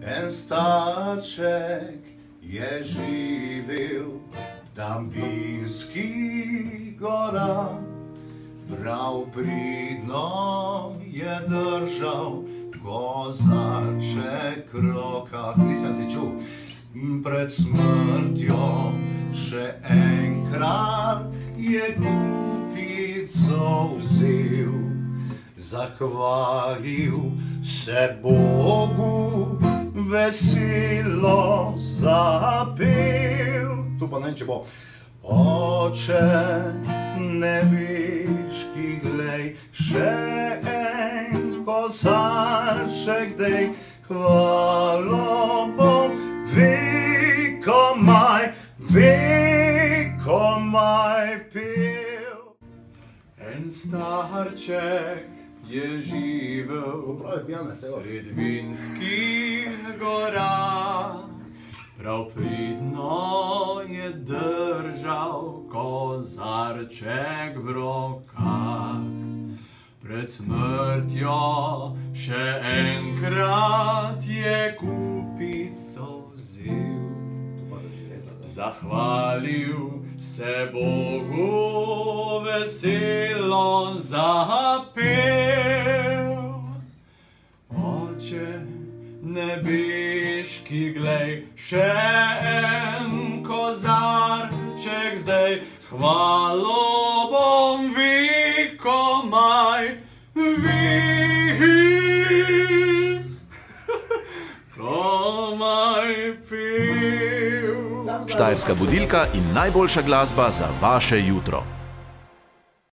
En starček je živel tam v Vinski gora, prav pridno je držal kozarček v rokah. Nisem si čul. Pred smrtjo še enkrat je kupico vzel, zahvalil se Bogu, veselo zapel. Tu pa ne vem, če bo. Oče nebeški, glej, še en kozarček dej, hvalo bom vekomaj pel. En starček je živel sred Vinskih gora, prav pridno je držal kozarček v rokah. Pred smrtjo še enkrat je kupico vzel, zahvalil se Bogu, veselo zapel. Oče nebeški, glej, še en kozarček zdaj, hvalo bom vekomaj Štajerska budilka in najboljša glasba za vaše jutro.